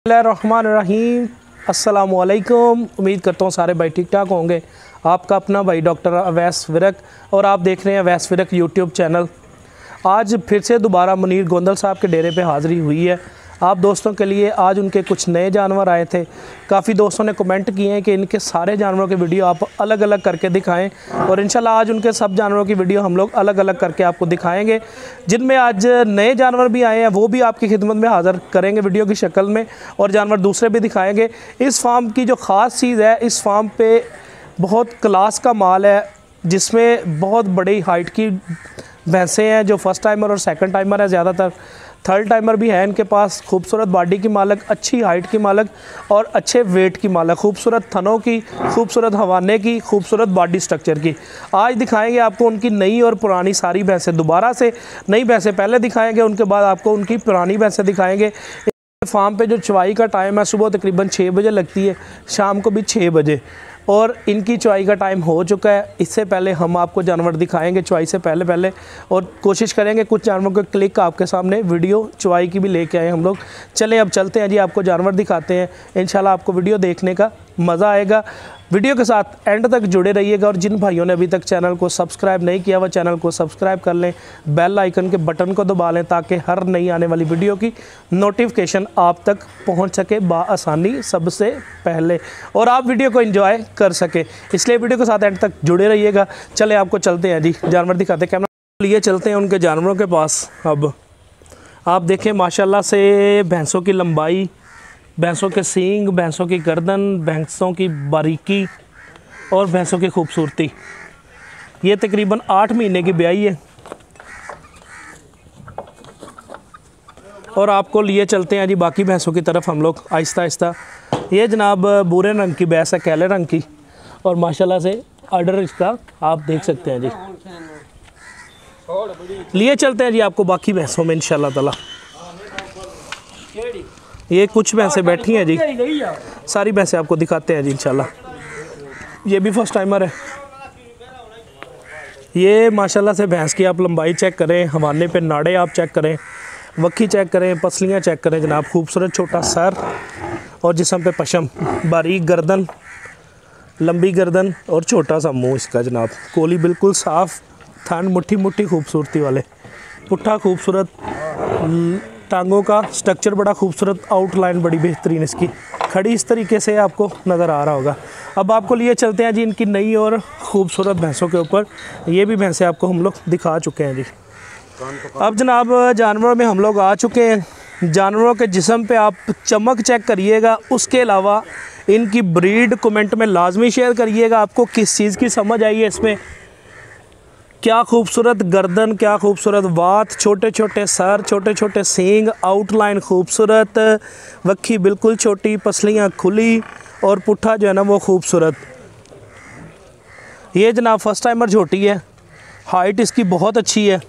बिस्मिल्लाहिर्रहमानिर्रहीम। अस्सलामुअलैकुम। उम्मीद करता हूँ सारे भाई ठीक ठाक होंगे। आपका अपना भाई डॉक्टर अवैस विरक और आप देख रहे हैं अवैस विरक यूट्यूब चैनल। आज फिर से दोबारा मुनीर गोंदल साहब के डेरे पे हाज़िरी हुई है। आप दोस्तों के लिए आज उनके कुछ नए जानवर आए थे। काफ़ी दोस्तों ने कमेंट किए हैं कि इनके सारे जानवरों के वीडियो आप अलग अलग करके दिखाएं और इंशाल्लाह आज उनके सब जानवरों की वीडियो हम लोग अलग अलग करके आपको दिखाएंगे। जिनमें आज नए जानवर भी आए हैं वो भी आपकी खिदमत में हाज़िर करेंगे वीडियो की शक्ल में और जानवर दूसरे भी दिखाएँगे। इस फार्म की जो ख़ास चीज़ है, इस फार्म पर बहुत क्लास का माल है जिसमें बहुत बड़ी हाइट की भैंसें हैं जो फ़र्स्ट टाइमर और सेकंड टाइमर है, ज़्यादातर थर्ड टाइमर भी है इनके पास। खूबसूरत बॉडी की मालक, अच्छी हाइट की मालक और अच्छे वेट की मालक, खूबसूरत थनों की, खूबसूरत हवाने की, खूबसूरत बॉडी स्ट्रक्चर की। आज दिखाएंगे आपको उनकी नई और पुरानी सारी भैंसें। दोबारा से नई भैंसें पहले दिखाएंगे, उनके बाद आपको उनकी पुरानी भैंसें दिखाएंगे। फार्म पे जो चवाई का टाइम है सुबह तकरीबन 6 बजे लगती है, शाम को भी 6 बजे, और इनकी चवाई का टाइम हो चुका है। इससे पहले हम आपको जानवर दिखाएंगे चवाई से पहले और कोशिश करेंगे कुछ जानवरों के क्लिक आपके सामने वीडियो चवाई की भी लेके आए हम लोग। चलें अब चलते हैं जी, आपको जानवर दिखाते हैं। इंशाल्लाह आपको वीडियो देखने का मज़ा आएगा। वीडियो के साथ एंड तक जुड़े रहिएगा और जिन भाइयों ने अभी तक चैनल को सब्सक्राइब नहीं किया वह चैनल को सब्सक्राइब कर लें, बेल आइकन के बटन को दबा लें ताकि हर नई आने वाली वीडियो की नोटिफिकेशन आप तक पहुंच सके बाआसानी सबसे पहले और आप वीडियो को एंजॉय कर सके। इसलिए वीडियो के साथ एंड तक जुड़े रहिएगा। चले आपको चलते हैं जी, जानवर दिखाते हैं। कैमरा लिए चलते हैं उनके जानवरों के पास। अब आप देखें माशाल्लाह से भैंसों की लंबाई, भैंसों के सींग, भैंसों की गर्दन, भैंसों की बारीकी और भैंसों की खूबसूरती। ये तकरीबन 8 महीने की ब्याई है और आपको लिए चलते हैं जी बाकी भैंसों की तरफ हम लोग आहिस्ता आहिस्ता। ये जनाब भूरे रंग की भैंस है, काले रंग की, और माशाल्लाह से आर्डर इसका आप देख सकते हैं जी। लिए चलते हैं जी आपको बाकी भैंसों में इंशाल्लाह ताला। ये कुछ भैंसें बैठी हैं जी, सारी भैंसें आपको दिखाते हैं जी इंशाल्लाह। ये भी फर्स्ट टाइमर है। ये माशाल्लाह से भैंस की आप लंबाई चेक करें, हवाने पे नाड़े आप चेक करें, वक्की चेक करें, पसलियाँ चेक करें जनाब। खूबसूरत छोटा सर और जिस्म पे पशम, बारीक गर्दन, लंबी गर्दन और छोटा सा मुंह इसका जनाब। कोली बिल्कुल साफ़, थान मुट्ठी मुट्ठी खूबसूरती वाले, पुट्ठा खूबसूरत, टांगों का स्ट्रक्चर बड़ा खूबसूरत, आउटलाइन बड़ी बेहतरीन इसकी, खड़ी इस तरीके से आपको नज़र आ रहा होगा। अब आपको लिए चलते हैं जी इनकी नई और ख़ूबसूरत भैंसों के ऊपर। ये भी भैंसें आपको हम लोग दिखा चुके हैं जी। अब जनाब जानवरों में हम लोग आ चुके हैं। जानवरों के जिस्म पे आप चमक चेक करिएगा, उसके अलावा इनकी ब्रीड कमेंट में लाजमी शेयर करिएगा। आपको किस चीज़ की समझ आई है इसमें। क्या खूबसूरत गर्दन, क्या खूबसूरत वात, छोटे छोटे सर, छोटे छोटे सींग, आउटलाइन खूबसूरत, वक्खी बिल्कुल छोटी, पसलियाँ खुली और पुट्ठा जो है ना वो खूबसूरत। ये जनाब फर्स्ट टाइमर झोटी है, हाइट इसकी बहुत अच्छी है।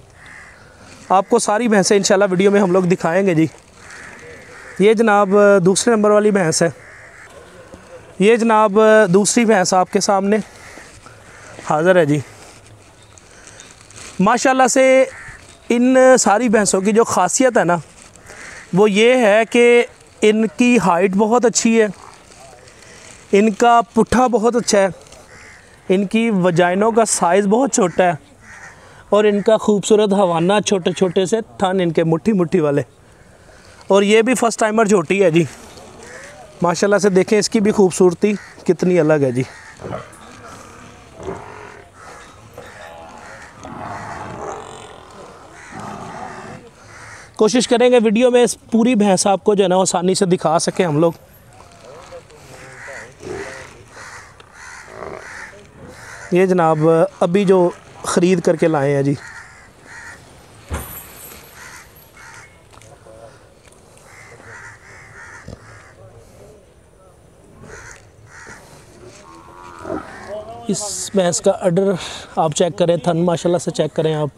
आपको सारी भैंसें इंशाल्लाह वीडियो में हम लोग दिखाएंगे जी। ये जनाब दूसरे नंबर वाली भैंस है। ये जनाब दूसरी भैंस आपके सामने हाज़िर है जी। माशाल्लाह से इन सारी भैंसों की जो ख़ासियत है ना वो ये है कि इनकी हाइट बहुत अच्छी है, इनका पुट्ठा बहुत अच्छा है, इनकी वजाइनों का साइज़ बहुत छोटा है और इनका खूबसूरत हवाना, छोटे छोटे से थन इनके मुट्ठी मुट्ठी वाले। और ये भी फर्स्ट टाइमर झोटी है जी। माशाल्लाह से देखें इसकी भी खूबसूरती कितनी अलग है जी। कोशिश करेंगे वीडियो में इस पूरी भैंस आपको जो है ना आसानी से दिखा सके हम लोग। ये जनाब अभी जो ख़रीद करके लाए हैं जी। इस भैंस का अडर आप चेक करें, थन माशाल्लाह से चेक करें आप।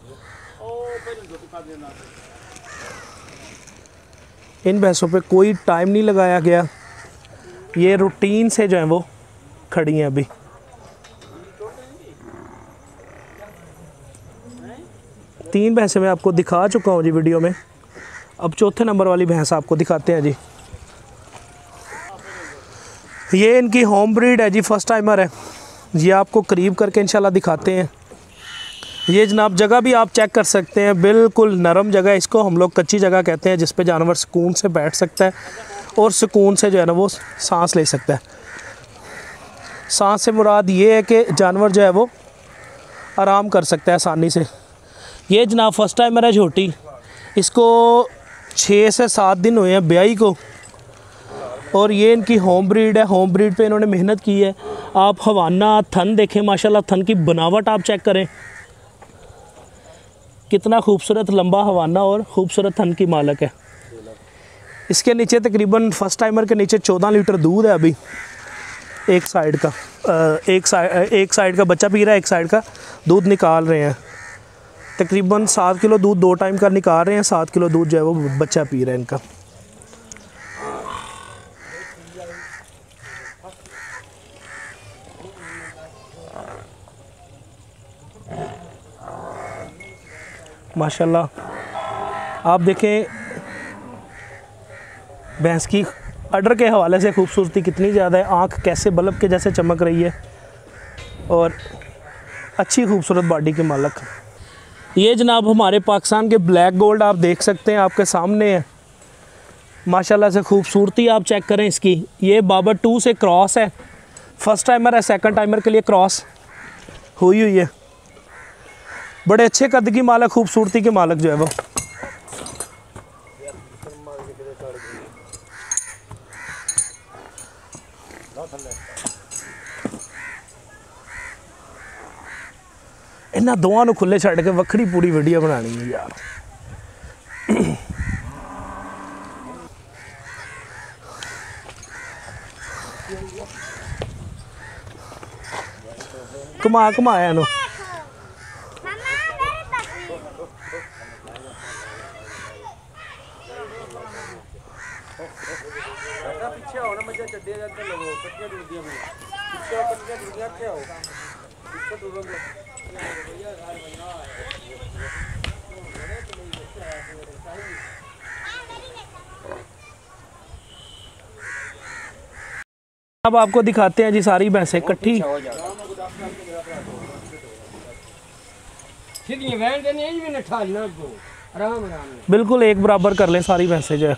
इन भैंसों पे कोई टाइम नहीं लगाया गया, ये रूटीन से जो है वो खड़ी हैं अभी। तीन भैंसें मैं आपको दिखा चुका हूँ जी वीडियो में। अब चौथे नंबर वाली भैंस आपको दिखाते हैं जी। ये इनकी होम ब्रीड है जी, फर्स्ट टाइमर है। ये आपको करीब करके इंशाल्लाह दिखाते हैं। ये जनाब जगह भी आप चेक कर सकते हैं, बिल्कुल नरम जगह, इसको हम लोग कच्ची जगह कहते हैं, जिस पे जानवर सुकून से बैठ सकता है और सुकून से जो है ना वो सांस ले सकता है। सांस से मुराद ये है कि जानवर जो है वो आराम कर सकता है आसानी से। ये जनाब फर्स्ट टाइमर है छोटी, इसको 6 से 7 दिन हुए हैं ब्याई को, और ये इनकी होम ब्रीड है। होम ब्रीड पे इन्होंने मेहनत की है। आप हवाना थन देखें, माशाल्लाह थन की बनावट आप चेक करें, कितना खूबसूरत लंबा हवाना और ख़ूबसूरत थन की मालक है। इसके नीचे तकरीबन फर्स्ट टाइमर के नीचे 14 लीटर दूध है अभी। एक साइड का बच्चा पी रहा है, एक साइड का दूध निकाल रहे हैं। तकरीबन 7 किलो दूध 2 टाइम का निकाल रहे हैं। 7 किलो दूध जो है वो बच्चा पी रहा है इनका। माशाल्लाह आप देखें भैंस की अडर के हवाले से खूबसूरती कितनी ज़्यादा है, आँख कैसे बल्ब के जैसे चमक रही है, और अच्छी खूबसूरत बॉडी के मालक। ये जनाब हमारे पाकिस्तान के ब्लैक गोल्ड आप देख सकते हैं, आपके सामने है। माशाल्लाह से खूबसूरती आप चेक करें इसकी। ये बाबर 2 से क्रॉस है, फर्स्ट टाइमर है, सेकंड टाइमर के लिए क्रॉस हुई है। बड़े अच्छे कद की मालक, खूबसूरती के मालक जो है वो। इन्होंने दोवां खुले छड़ के वक्री पूरी वीडियो बनानी है यार। घुमाया इन्हों अब आपको दिखाते हैं जी सारी भैंसें इकट्ठी। बिल्कुल एक बराबर कर लें सारी भैंसें जो है।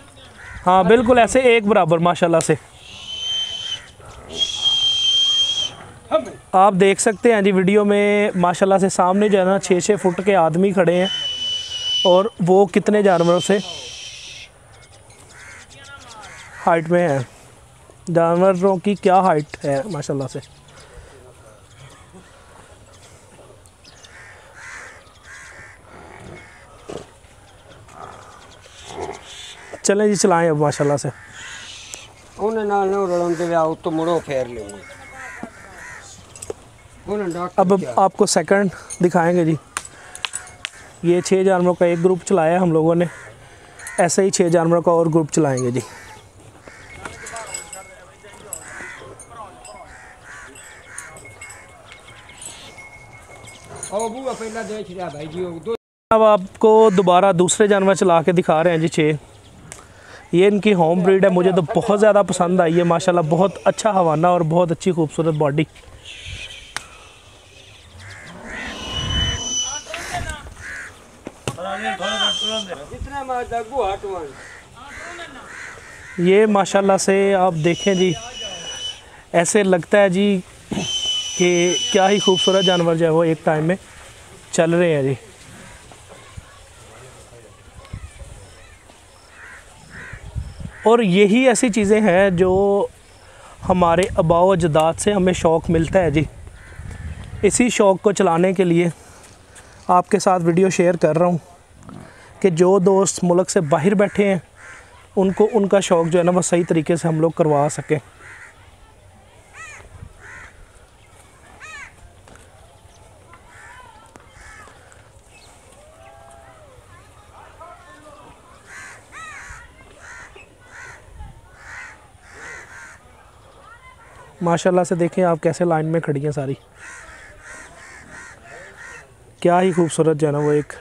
हाँ बिल्कुल ऐसे एक बराबर माशाल्लाह से। आप देख सकते हैं जी वीडियो में माशाल्लाह से सामने जो है ना 6-6 फुट के आदमी खड़े हैं, और वो कितने जानवरों से हाइट में है। जानवरों की क्या हाइट है माशाल्लाह से। चलें जी चलाएं अब माशाल्लाह से। अब आपको सेकंड दिखाएंगे जी। ये 6 जानवरों का एक ग्रुप चलाया हम लोगों ने, ऐसे ही 6 जानवरों का और ग्रुप चलाएंगे जी। अब आपको दोबारा दूसरे जानवर चला के दिखा रहे हैं जी 6। ये इनकी होम ब्रीड है, मुझे तो बहुत ज़्यादा पसंद आई है माशाल्लाह। बहुत अच्छा हवाना और बहुत अच्छी खूबसूरत बॉडी। ये माशाल्लाह से आप देखें जी, ऐसे लगता है जी कि क्या ही खूबसूरत जानवर जो है वो एक टाइम में चल रहे हैं जी। और यही ऐसी चीज़ें हैं जो हमारे आबाओ अजदाद से हमें शौक़ मिलता है जी। इसी शौक़ को चलाने के लिए आपके साथ वीडियो शेयर कर रहा हूँ कि जो दोस्त मुल्क से बाहर बैठे हैं उनको उनका शौक़ जो है ना वो सही तरीके से हम लोग करवा सकें। माशाल्लाह से देखें आप कैसे लाइन में खड़ी हैं सारी। क्या ही खूबसूरत जो है ना वो एक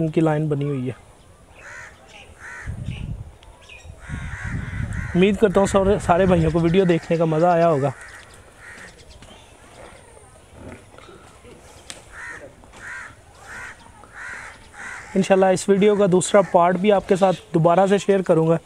इनकी लाइन बनी हुई है। उम्मीद करता हूँ सारे भाइयों को वीडियो देखने का मज़ा आया होगा। इंशाल्लाह इस वीडियो का दूसरा पार्ट भी आपके साथ दोबारा से शेयर करूँगा।